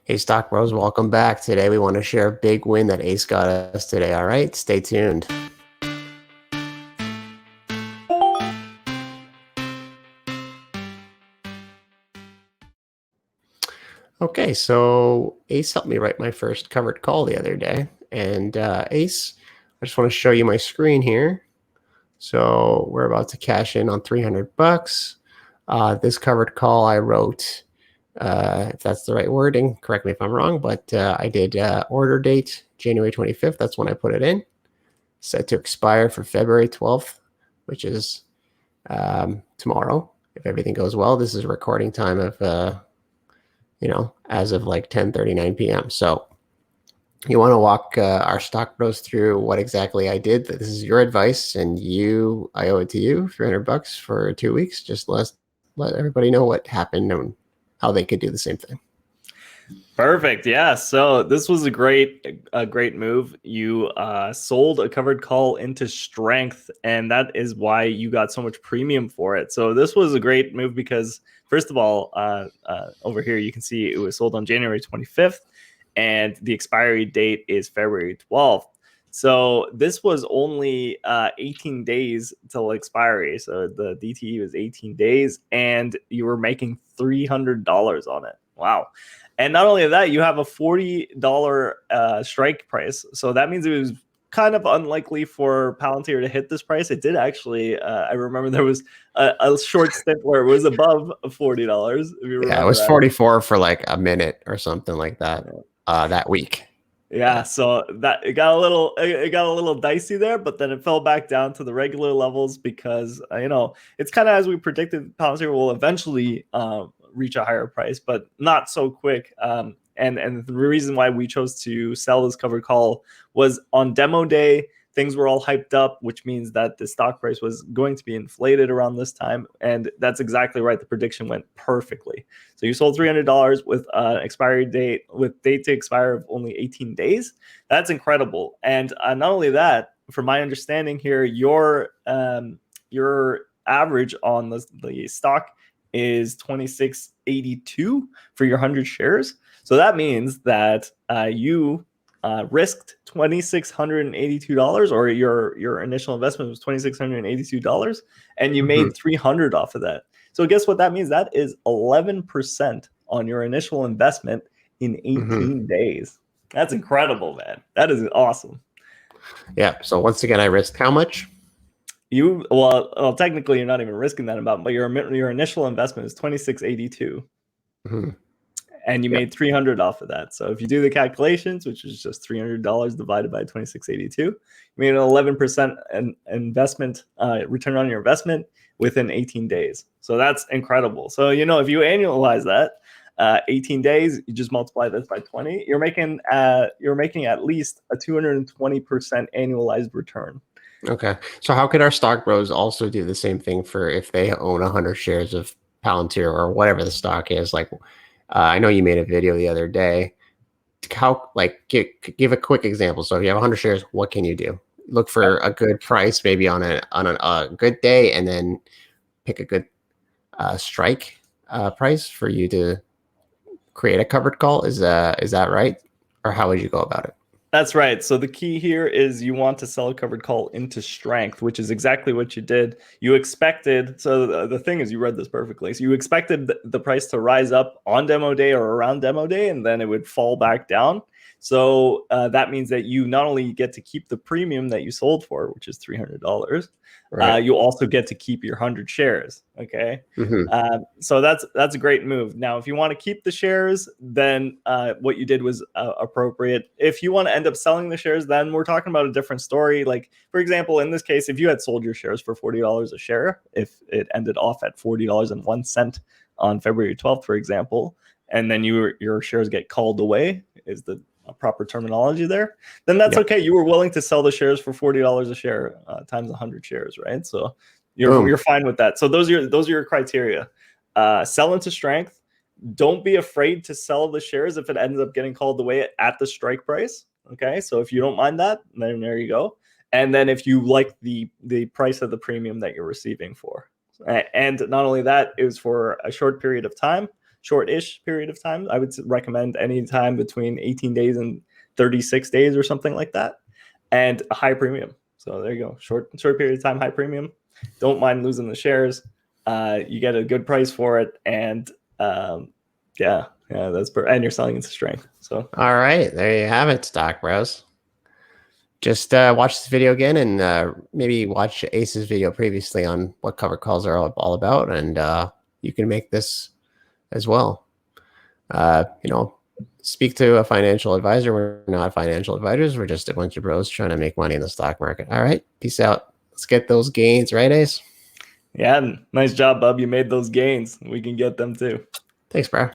Hey, Stock Bros, welcome back. Today we want to share a big win that Ace got us today. All right, stay tuned. Okay, so Ace helped me write my first covered call the other day. And Ace, I just want to show you my screen here. So we're about to cash in on 300 bucks. This covered call I wrote, if that's the right wording, correct me if I'm wrong, but I did order date January 25th. That's when I put it in. Set to expire for February 12th, which is tomorrow. If everything goes well, this is a recording time of, as of like 10:39 p.m. So you want to walk our stock bros through what exactly I did. This is your advice, and I owe it to you, 300 bucks for 2 weeks. Just let everybody know what happened and how they could do the same thing. Perfect. Yeah. So this was a great move. You sold a covered call into strength, and that is why you got so much premium for it. So this was a great move because, first of all, over here you can see it was sold on January 25th, and the expiry date is February 12th. So this was only 18 days till expiry. So the DTE was 18 days, and you were making $300 on it. Wow. And not only that, you have a $40 strike price. So that means it was kind of unlikely for Palantir to hit this price. It did actually. I remember there was a short stint where it was above $40. If you remember, Yeah, it was that. 44 for like a minute or something like that that week. Yeah, so that it got a little dicey there, but then it fell back down to the regular levels because it's kind of as we predicted. Palantir will eventually reach a higher price, but not so quick. And the reason why we chose to sell this covered call was on demo day. Things were all hyped up, which means that the stock price was going to be inflated around this time. And that's exactly right. The prediction went perfectly. So you sold $300 with an expiry date, with date to expire of only 18 days. That's incredible. And not only that, from my understanding here, your average on the stock is 2682 for your 100 shares. So that means that you risked $2,682, or your initial investment was $2,682, and you made $300 off of that. So guess what that means? That is 11% on your initial investment in 18 days. That's incredible, man. That is awesome. Yeah. So once again, I risked how much? Well, technically you're not even risking that amount, but your initial investment is $2,682. And you made $300 off of that. So if you do the calculations, which is just $300 divided by 2682, you made an 11% investment return on your investment within 18 days. So that's incredible. So if you annualize that, 18 days, you just multiply this by 20. You're making at least a 220% annualized return. Okay. So how could our stock bros also do the same thing for if they own 100 shares of Palantir or whatever the stock is? Like, I know you made a video the other day. How, like, give a quick example. So if you have 100 shares, what can you do? Look for a good price, maybe on a good day, and then pick a good strike price for you to create a covered call. Is that right? Or how would you go about it? That's right. So the key here is you want to sell a covered call into strength, which is exactly what you did. You expected, so the thing is, you read this perfectly. So you expected the price to rise up on demo day or around demo day, and then it would fall back down. So that means that you not only get to keep the premium that you sold for, which is $300, Right. you also get to keep your 100 shares. Okay. So that's a great move. Now, if you want to keep the shares, then what you did was appropriate. If you want to end up selling the shares, then we're talking about a different story. Like, for example, in this case, if you had sold your shares for $40 a share, if it ended off at $40.01 on February 12th, for example, and then your shares get called away, is the proper terminology there, then that's okay. You were willing to sell the shares for $40 a share times 100 shares, right? So you're fine with that. So those are your criteria. Sell into strength. Don't be afraid to sell the shares if it ends up getting called away at the strike price. Okay, so if you don't mind that, then there you go. And then if you like the price of the premium that you're receiving for, and not only that, it was for a short period of time. short-ish period of time. I would recommend any time between 18 days and 36 days or something like that, and a high premium. So there you go. Short period of time, high premium. Don't mind losing the shares. You get a good price for it, and yeah, and you're selling into strength. So all right, there you have it, Stock Bros. Just watch this video again, and maybe watch Ace's video previously on what covered calls are all about, and you can make this as well. Speak to a financial advisor. We're not financial advisors. We're just a bunch of bros trying to make money in the stock market. All right, peace out. Let's get those gains, right, Ace? Yeah, nice job, Bub. You made those gains. We can get them too. Thanks, bro.